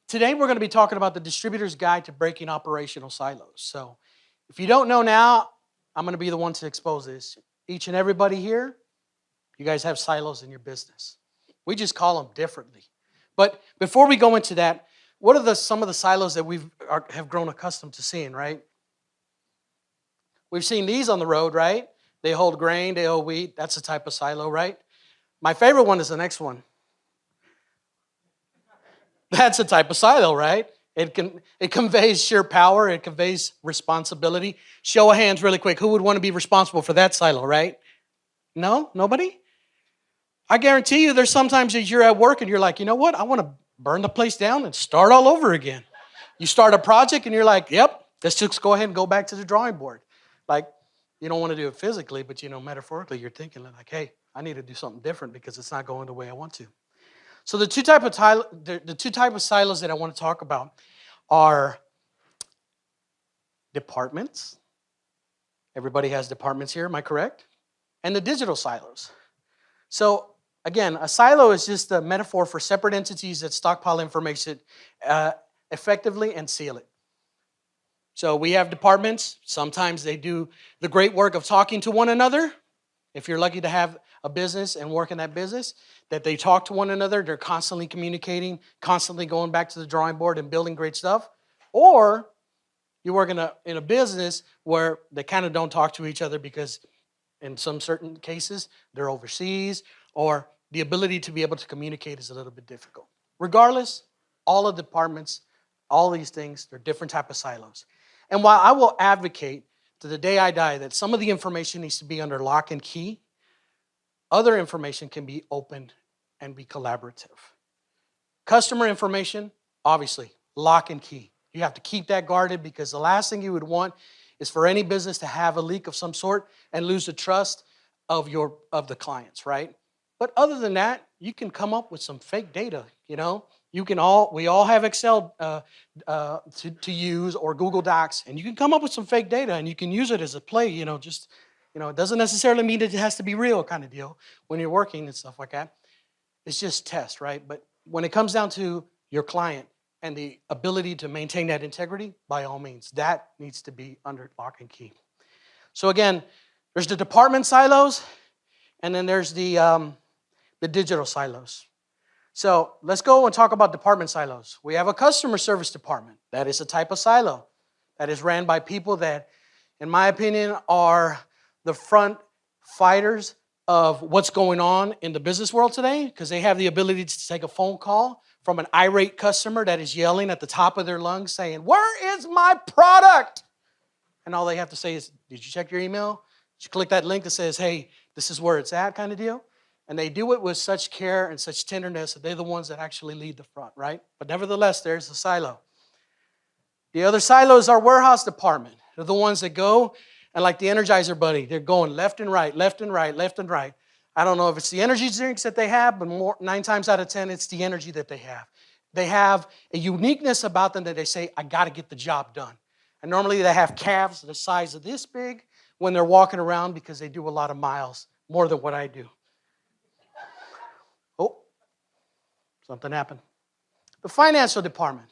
Today we're going to be talking about the Distributor's Guide to Breaking Operational Silos. So if you don't know now, I'm going to be the one to expose this. Each and everybody here, you guys have silos in your business. We just call them differently. But before we go into that, what are some of the silos that have grown accustomed to seeing, right? We've seen these on the road, right? They hold grain, they hold wheat. That's a type of silo, right? My favorite one is the next one. That's a type of silo, right? It conveys sheer power. It conveys responsibility. Show of hands really quick. Who would want to be responsible for that silo, right? No? Nobody? I guarantee you there's sometimes that you're at work and you're like, you know what? I want to burn the place down and start all over again. You start a project and you're like, yep, let's just go ahead and go back to the drawing board. Like, you don't want to do it physically, but, metaphorically, you're thinking like, hey, I need to do something different because it's not going the way I want to. So the two type of silos that I want to talk about are departments. Everybody has departments here, am I correct? And the digital silos. So again, a silo is just a metaphor for separate entities that stockpile information effectively and seal it. So we have departments. Sometimes they do the great work of talking to one another. If you're lucky to have a business and work in that business, that they talk to one another, they're constantly communicating, constantly going back to the drawing board and building great stuff. Or you work in a business where they kind of don't talk to each other because in some certain cases, they're overseas, or the ability to be able to communicate is a little bit difficult. Regardless, all of the departments, all these things, they're different type of silos. And while I will advocate to the day I die that some of the information needs to be under lock and key, other information can be opened and be collaborative. Customer information, obviously, lock and key. You have to keep that guarded because the last thing you would want is for any business to have a leak of some sort and lose the trust of the clients, right? But other than that, you can come up with some fake data, we all have Excel to use or Google Docs, and you can come up with some fake data and you can use it as a play, it doesn't necessarily mean that it has to be real kind of deal when you're working and stuff like that. It's just test, right? But when it comes down to your client and the ability to maintain that integrity, by all means, that needs to be under lock and key. So again, there's the department silos, and then there's the digital silos. So let's go and talk about department silos. We have a customer service department. That is a type of silo that is ran by people that, in my opinion, are the front fighters of what's going on in the business world today because they have the ability to take a phone call from an irate customer that is yelling at the top of their lungs saying, "Where is my product?" And all they have to say is, "Did you check your email? Did you click that link that says, hey, this is where it's at," kind of deal? And they do it with such care and such tenderness that they're the ones that actually lead the front, right? But nevertheless, there's a silo. The other silo is our warehouse department. They're the ones that go, and like the Energizer Bunny, they're going left and right, left and right, left and right. I don't know if it's the energy drinks that they have, but 9 times out of 10, it's the energy that they have. They have a uniqueness about them that they say, I got to get the job done. And normally they have calves the size of this big when they're walking around because they do a lot of miles, more than what I do. Oh, something happened. The financial department.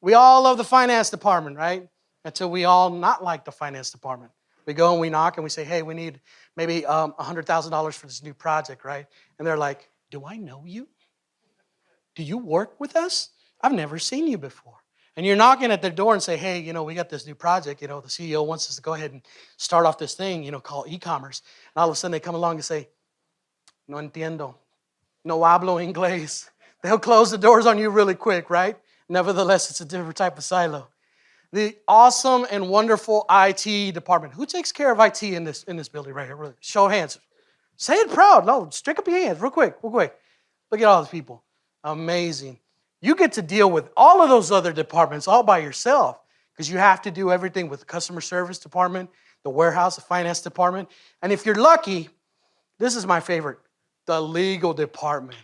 We all love the finance department, right? Until we all not like the finance department. We go and we knock and we say, hey, we need maybe $100,000 for this new project, right? And they're like, do I know you? Do you work with us? I've never seen you before. And you're knocking at their door and say, hey, we got this new project. The CEO wants us to go ahead and start off this thing, called eCommerce. And all of a sudden they come along and say, no entiendo. No hablo inglés. They'll close the doors on you really quick, right? Nevertheless, it's a different type of silo. The awesome and wonderful IT department. Who takes care of IT in this building right here? Really? Show of hands. Say it proud. No, stick up your hands real quick, real quick. Look at all these people. Amazing. You get to deal with all of those other departments all by yourself because you have to do everything with the customer service department, the warehouse, the finance department. And if you're lucky, this is my favorite, the legal department.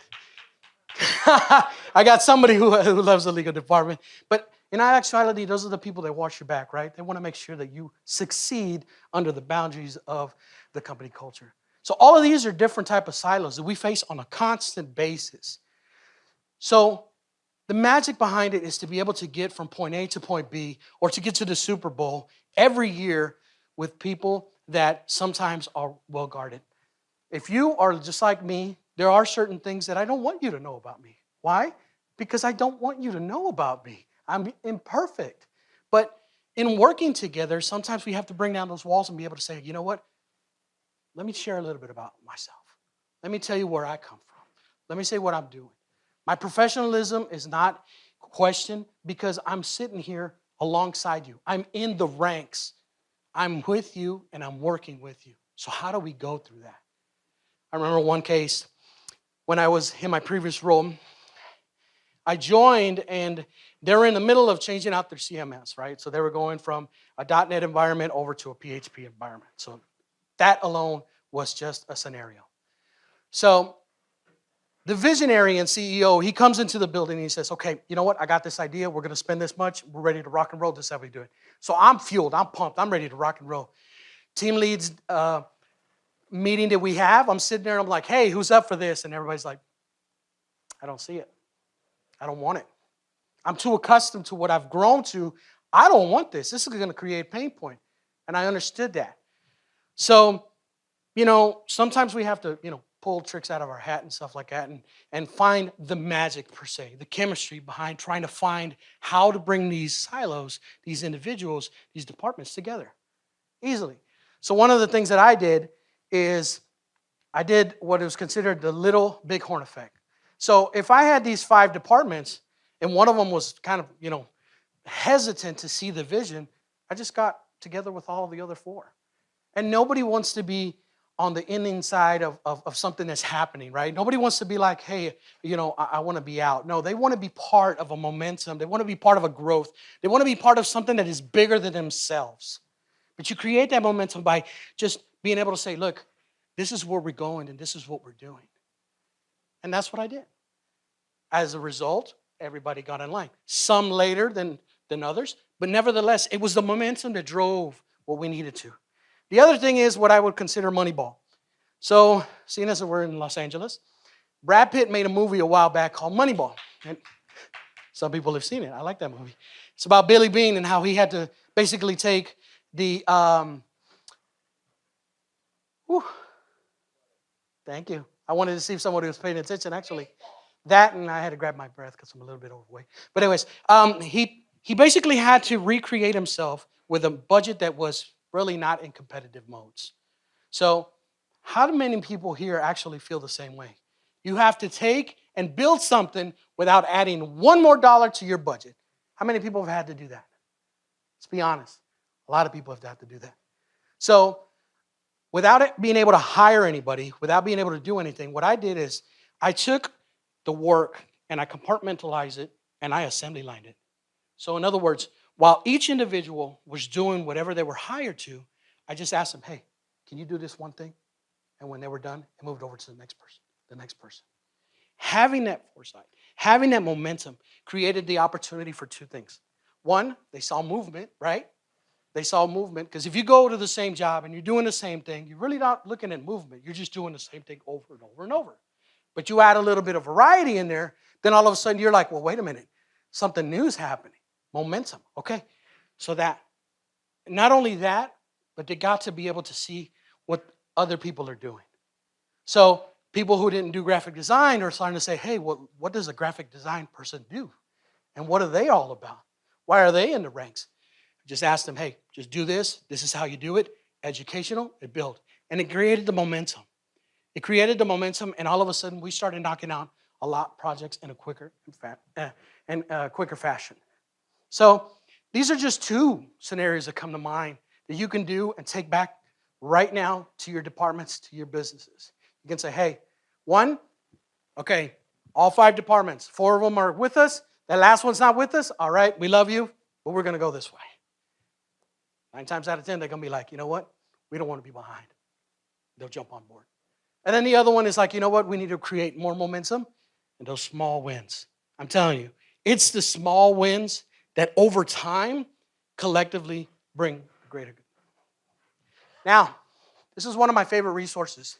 I got somebody who loves the legal department. But in actuality, those are the people that watch your back, right? They want to make sure that you succeed under the boundaries of the company culture. So all of these are different type of silos that we face on a constant basis. So The magic behind it is to be able to get from point A to point B or to get to the Super Bowl every year with people that sometimes are well guarded. If you are just like me, there are certain things that I don't want you to know about me. Why? Because I don't want you to know about me. I'm imperfect. But in working together, sometimes we have to bring down those walls and be able to say, you know what? Let me share a little bit about myself. Let me tell you where I come from. Let me say what I'm doing. My professionalism is not questioned because I'm sitting here alongside you. I'm in the ranks. I'm with you and I'm working with you. So how do we go through that? I remember one case when I was in my previous role. I joined and they were in the middle of changing out their CMS, right? So they were going from a .NET environment over to a PHP environment. So that alone was just a scenario. So the visionary and CEO, he comes into the building and he says, okay, you know what? I got this idea. We're going to spend this much. We're ready to rock and roll. This is how we do it. So I'm fueled. I'm pumped. I'm ready to rock and roll. Team leads meeting that we have, I'm sitting there and I'm like, hey, who's up for this? And everybody's like, I don't see it. I don't want it. I'm too accustomed to what I've grown to. I don't want this. This is going to create pain point. And I understood that. So, sometimes we have to, pull tricks out of our hat and stuff like that and find the magic per se, the chemistry behind trying to find how to bring these silos, these individuals, these departments together easily. So one of the things that I did is I did what was considered the little bighorn effect. So if I had these 5 departments and one of them was kind of, hesitant to see the vision, I just got together with all of the other 4. And nobody wants to be on the inside of something that's happening, right? Nobody wants to be like, hey, I want to be out. No, they want to be part of a momentum. They want to be part of a growth. They want to be part of something that is bigger than themselves. But you create that momentum by just being able to say, look, this is where we're going and this is what we're doing. And that's what I did. As a result, everybody got in line. Some later than others, but nevertheless, it was the momentum that drove what we needed to. The other thing is what I would consider Moneyball. So, seeing as we're in Los Angeles, Brad Pitt made a movie a while back called Moneyball. And some people have seen it. I like that movie. It's about Billy Beane and how he had to basically take the, thank you. I wanted to see if somebody was paying attention, actually. That, and I had to grab my breath because I'm a little bit overweight. But anyways, he basically had to recreate himself with a budget that was really not in competitive modes. So how do many people here actually feel the same way? You have to take and build something without adding one more dollar to your budget. How many people have had to do that? Let's be honest. A lot of people have had to do that. So without it being able to hire anybody, without being able to do anything, what I did is I took the work and I compartmentalized it and I assembly lined it. So in other words, while each individual was doing whatever they were hired to, I just asked them, hey, can you do this one thing? And when they were done, it moved over to the next person. Having that foresight, having that momentum created the opportunity for 2 things. One, they saw movement, right? They saw movement because if you go to the same job and you're doing the same thing, you're really not looking at movement. You're just doing the same thing over and over and over. But you add a little bit of variety in there, then all of a sudden you're like, well, wait a minute, something new is happening. Momentum, okay? So that, not only that, but they got to be able to see what other people are doing. So people who didn't do graphic design are starting to say, hey, well, what does a graphic design person do? And what are they all about? Why are they in the ranks? Just ask them, hey, just do this. This is how you do it. Educational, it built. And it created the momentum. It created the momentum, and all of a sudden, we started knocking out a lot of projects in a quicker fashion. So these are just 2 scenarios that come to mind that you can do and take back right now to your departments, to your businesses. You can say, hey, 1, okay, all 5 departments, 4 of them are with us. That last one's not with us. All right, we love you, but we're going to go this way. 9 times out of 10, they're going to be like, you know what? We don't want to be behind. They'll jump on board. And then the other one is like, you know what? We need to create more momentum and those small wins. I'm telling you, it's the small wins that over time collectively bring greater good. Now, this is one of my favorite resources.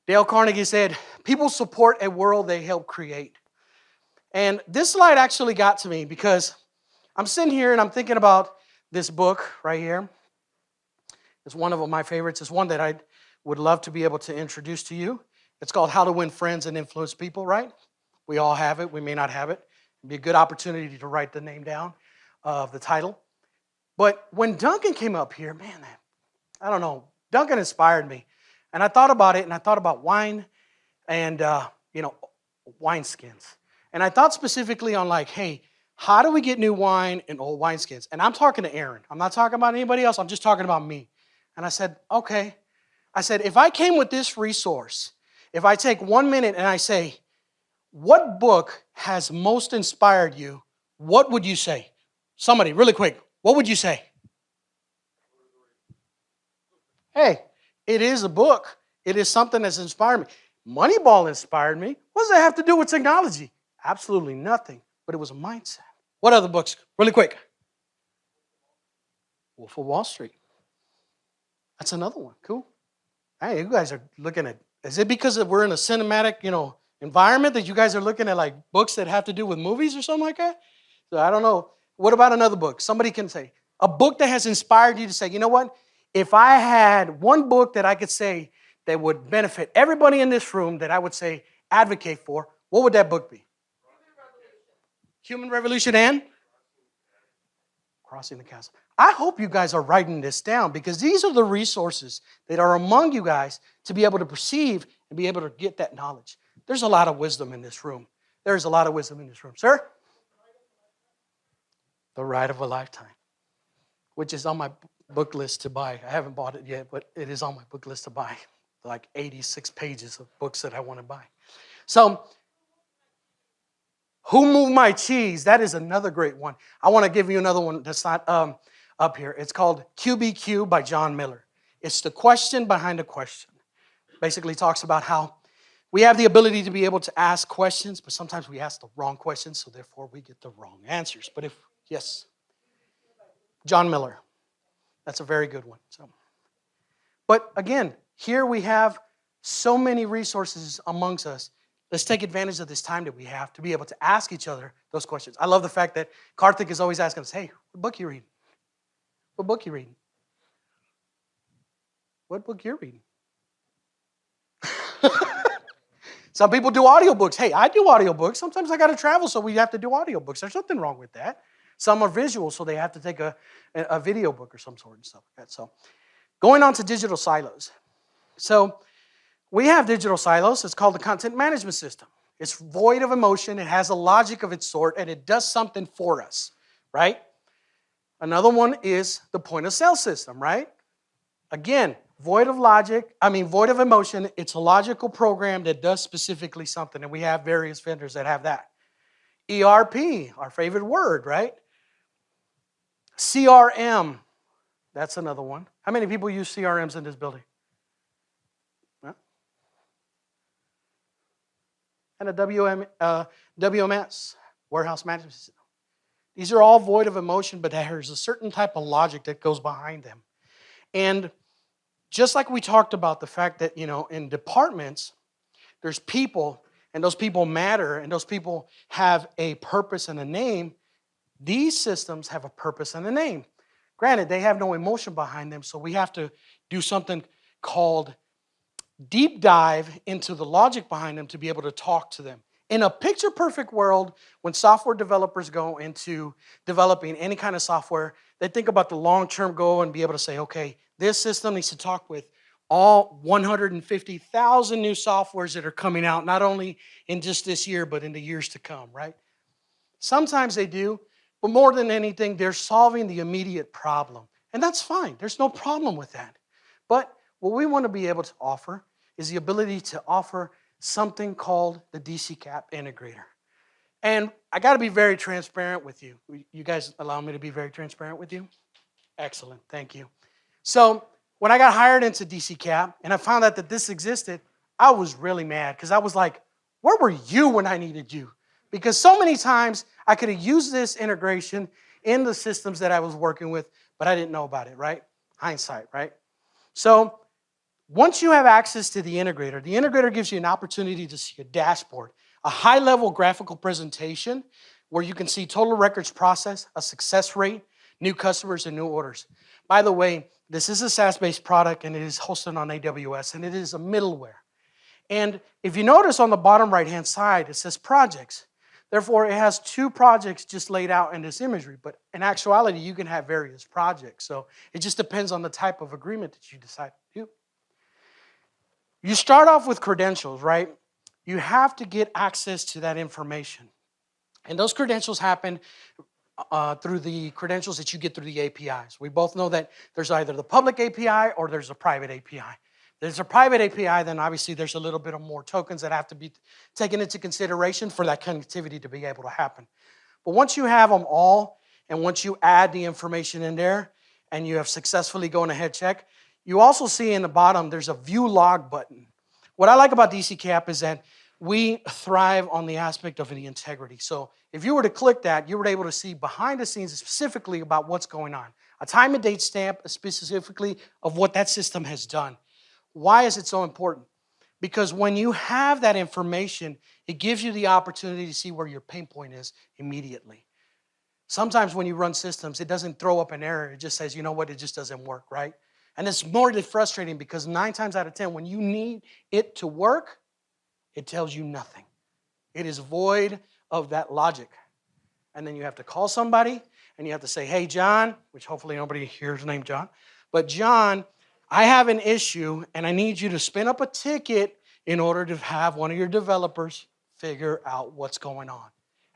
Dale Carnegie said, people support a world they help create. And this slide actually got to me because I'm sitting here and I'm thinking about this book right here. It's one of my favorites. It's one that I would love to be able to introduce to you. It's called How to Win Friends and Influence People, right? We all have it. We may not have it. It'd be a good opportunity to write the name down of the title. But when Duncan came up here, man, I don't know, Duncan inspired me. And I thought about it, and I thought about wine and, wineskins. And I thought specifically on like, hey, how do we get new wine in old wineskins? And I'm talking to Aaron. I'm not talking about anybody else. I'm just talking about me. And I said, okay. I said, if I came with this resource, if I take 1 minute and I say, what book has most inspired you, what would you say? Somebody, really quick, what would you say? Hey, it is a book. It is something that's inspired me. Moneyball inspired me. What does that have to do with technology? Absolutely nothing, but it was a mindset. What other books? Really quick. Wolf of Wall Street. That's another one. Cool. Hey, you guys are looking at, is it because we're in a cinematic, environment that you guys are looking at like books that have to do with movies or something like that? So I don't know. What about another book? Somebody can say, a book that has inspired you to say, you know what? If I had one book that I could say that would benefit everybody in this room that I would say advocate for, what would that book be? Human Revolution and Crossing the Chasm. I hope you guys are writing this down because these are the resources that are among you guys to be able to perceive and be able to get that knowledge. There's a lot of wisdom in this room. There's a lot of wisdom in this room. Sir? The Ride of a Lifetime, which is on my book list to buy. I haven't bought it yet, but it is on my book list to buy. Like 86 pages of books that I want to buy. So, Who Moved My Cheese? That is another great one. I want to give you another one that's not up here. It's called QBQ by John Miller. It's the question behind the question. Basically talks about how we have the ability to be able to ask questions, but sometimes we ask the wrong questions, so therefore we get the wrong answers. But yes, John Miller. That's a very good one. But again, here we have so many resources amongst us. Let's take advantage of this time that we have to be able to ask each other those questions. I love the fact that Karthik is always asking us, hey, what book you reading? What book you reading? What book you're reading? Some people do audiobooks. Hey, I do audiobooks. Sometimes I got to travel, so we have to do audiobooks. There's nothing wrong with that. Some are visual, so they have to take a video book or some sort and stuff like that. So going on to digital silos. So we have digital silos. It's called the content management system. It's void of emotion. It has a logic of its sort, and it does something for us, right? Another one is the point of sale system, right? Again, void of emotion. It's a logical program that does specifically something, and we have various vendors that have that. ERP, our favorite word, right? CRM, that's another one. How many people use CRMs in this building? Huh? And a WMS, warehouse management system. These are all void of emotion, but there's a certain type of logic that goes behind them. And just like we talked about the fact that, in departments, there's people, and those people matter, and those people have a purpose and a name, these systems have a purpose and a name. Granted, they have no emotion behind them, so we have to do something called deep dive into the logic behind them to be able to talk to them. In a picture-perfect world, when software developers go into developing any kind of software, they think about the long-term goal and be able to say, okay, this system needs to talk with all 150,000 new softwares that are coming out, not only in just this year, but in the years to come, right? Sometimes they do, but more than anything, they're solving the immediate problem. And that's fine. There's no problem with that. But what we want to be able to offer is the ability to offer something called the DCKAP integrator. And I got to be very transparent with you. You guys allow me to be very transparent with you? Excellent. Thank you. So when I got hired into DCKAP and I found out that this existed, I was really mad because I was like, where were you when I needed you? Because so many times I could have used this integration in the systems that I was working with, but I didn't know about it, right? Hindsight, right? So once you have access to the integrator gives you an opportunity to see a dashboard, a high-level graphical presentation where you can see total records processed, a success rate, new customers, and new orders. By the way, this is a SaaS-based product, and it is hosted on AWS, and it is a middleware. And if you notice on the bottom right-hand side, it says projects. Therefore, it has 2 projects just laid out in this imagery. But in actuality, you can have various projects. So it just depends on the type of agreement that you decide to do. You start off with credentials, right? You have to get access to that information. And those credentials happen through the credentials that you get through the APIs. We both know that there's either the public API or there's a private API. There's a private API, then obviously there's a little bit of more tokens that have to be taken into consideration for that connectivity to be able to happen. But once you have them all, and once you add the information in there, and you have successfully gone ahead check, you also see in the bottom there's a view log button. What I like about DCKAP is that we thrive on the aspect of the integrity. So if you were to click that, you were able to see behind the scenes specifically about what's going on. A time and date stamp specifically of what that system has done. Why is it so important? Because when you have that information, it gives you the opportunity to see where your pain point is immediately. Sometimes when you run systems, it doesn't throw up an error. It just says, you know what, it just doesn't work, right? And it's more frustrating because 9 times out of 10, when you need it to work, it tells you nothing. It is void of that logic. And then you have to call somebody, and you have to say, hey, John, which hopefully nobody here is named John, but John, I have an issue, and I need you to spin up a ticket in order to have one of your developers figure out what's going on.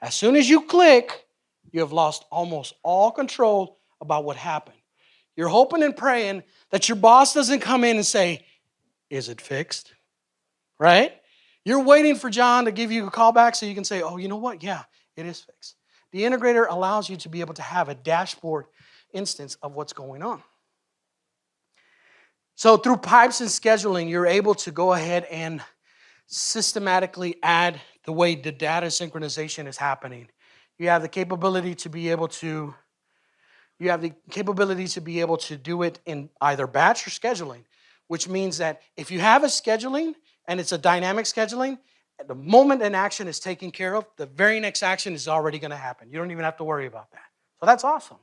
As soon as you click, you have lost almost all control about what happened. You're hoping and praying that your boss doesn't come in and say, is it fixed? Right? You're waiting for John to give you a call back so you can say, oh, you know what? Yeah, it is fixed. The integrator allows you to be able to have a dashboard instance of what's going on. So through pipes and scheduling, you're able to go ahead and systematically add the way the data synchronization is happening. You have the capability to be able to do it in either batch or scheduling, which means that if you have a scheduling and it's a dynamic scheduling, the moment an action is taken care of, the very next action is already going to happen. You don't even have to worry about that. So that's awesome.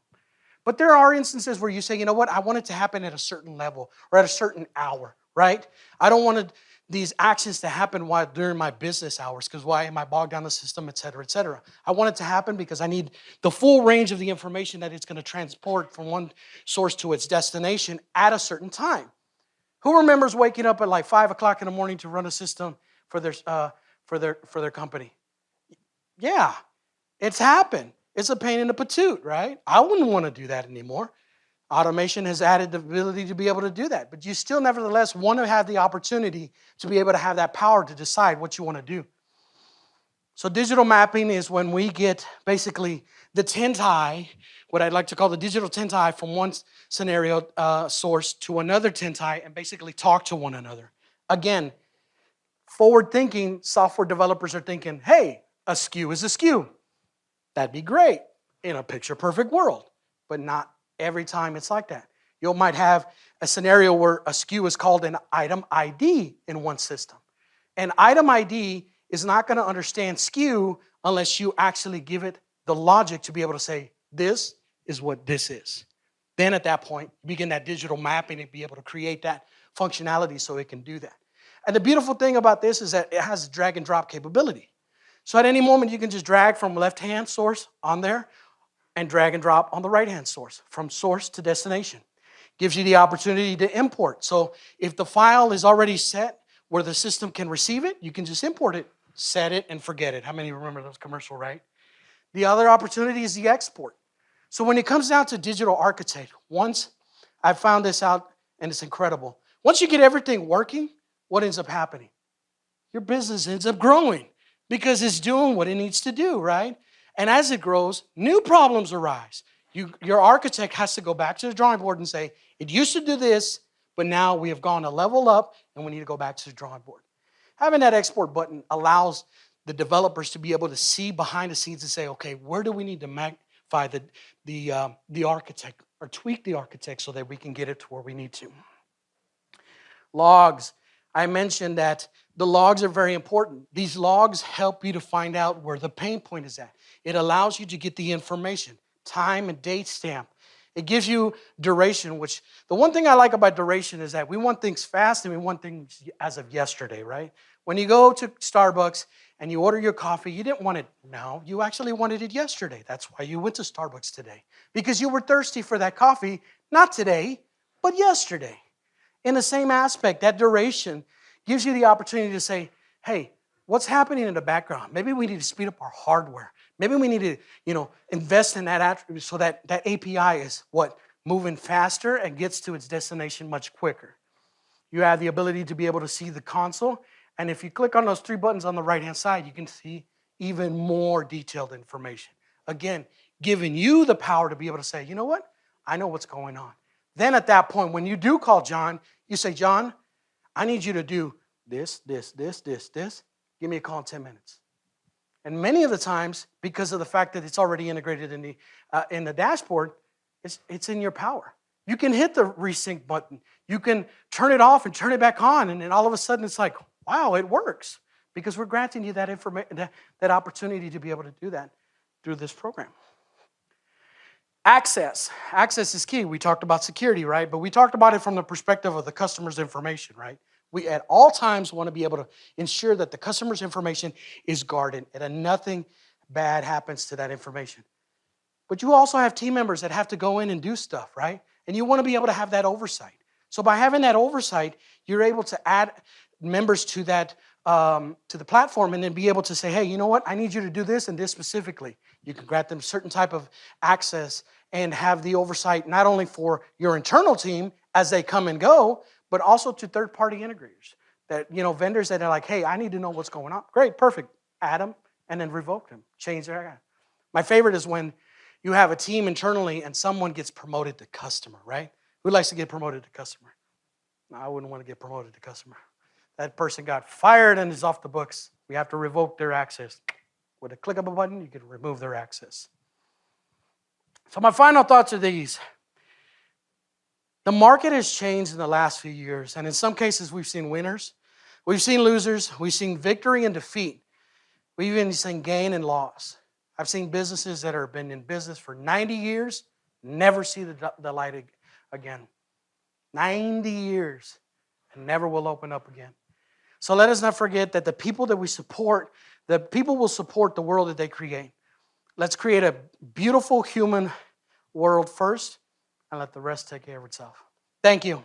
But there are instances where you say, you know what, I want it to happen at a certain level or at a certain hour, right? I don't want these actions to happen during my business hours because why am I bogged down the system, et cetera, et cetera. I want it to happen because I need the full range of the information that it's going to transport from one source to its destination at a certain time. Who remembers waking up at like 5 o'clock in the morning to run a system for their company? Yeah, it's happened. It's a pain in the patoot, right? I wouldn't want to do that anymore. Automation has added the ability to be able to do that, but you still nevertheless want to have the opportunity to be able to have that power to decide what you want to do. So digital mapping is when we get basically the tentai, what I'd like to call the digital tentai, from one scenario source to another tentai and basically talk to one another. Again, forward-thinking software developers are thinking, hey, a SKU is a SKU. That'd be great in a picture-perfect world, but not every time it's like that. You might have a scenario where a SKU is called an item ID in one system. An item ID is not going to understand SKU unless you actually give it the logic to be able to say, this is what this is. Then at that point, you begin that digital mapping and be able to create that functionality so it can do that. And the beautiful thing about this is that it has drag and drop capability. So at any moment, you can just drag from left-hand source on there and drag and drop on the right-hand source, from source to destination. Gives you the opportunity to import. So if the file is already set where the system can receive it, you can just import it, set it, and forget it. How many remember those commercials, right? The other opportunity is the export. So when it comes down to digital architect, once I found this out, and it's incredible. Once you get everything working, what ends up happening? Your business ends up growing because it's doing what it needs to do, right? And as it grows, new problems arise. Your architect has to go back to the drawing board and say, it used to do this, but now we have gone a level up and we need to go back to the drawing board. Having that export button allows the developers to be able to see behind the scenes and say, okay, where do we need to magnify the architect or tweak the architect so that we can get it to where we need to. Logs. I mentioned that The logs are very important. These logs help you to find out where the pain point is at. It allows you to get the information, time and date stamp. It gives you duration, which the one thing I like about duration is that we want things fast and we want things as of yesterday, right? When you go to Starbucks and you order your coffee, you didn't want it now. You actually wanted it yesterday. That's why you went to Starbucks today, because you were thirsty for that coffee, not today, but yesterday. In the same aspect, that duration gives you the opportunity to say, hey, what's happening in the background? Maybe we need to speed up our hardware. Maybe we need to, invest in that attribute so that API is moving faster and gets to its destination much quicker. You have the ability to be able to see the console. And if you click on those 3 buttons on the right-hand side, you can see even more detailed information. Again, giving you the power to be able to say, you know what? I know what's going on. Then at that point, when you do call John, you say, John, I need you to do this. Give me a call in 10 minutes. And many of the times, because of the fact that it's already integrated in the dashboard, it's in your power. You can hit the resync button. You can turn it off and turn it back on, and then all of a sudden it's like, wow, it works, because we're granting you that information, that opportunity to be able to do that through this program. Access. Access is key. We talked about security, right? But we talked about it from the perspective of the customer's information, right? We at all times want to be able to ensure that the customer's information is guarded and that nothing bad happens to that information. But you also have team members that have to go in and do stuff, right? And you want to be able to have that oversight. So by having that oversight, you're able to add members to that to the platform and then be able to say, hey, you know what? I need you to do this and this specifically. You can grant them certain type of access and have the oversight not only for your internal team as they come and go, but also to third-party integrators, that, vendors that are like, hey, I need to know what's going on. Great, perfect. Add them and then revoke them. Change their. My favorite is when you have a team internally and someone gets promoted to customer, right? Who likes to get promoted to customer? No, I wouldn't want to get promoted to customer. That person got fired and is off the books. We have to revoke their access. With a click of a button, you can remove their access. So my final thoughts are these. The market has changed in the last few years, and in some cases we've seen winners, we've seen losers, we've seen victory and defeat, we've even seen gain and loss. I've seen businesses that have been in business for 90 years, never see the light again. 90 years, and never will open up again. So let us not forget that the people that we support, the people will support the world that they create. Let's create a beautiful human world first, and let the rest take care of itself. Thank you.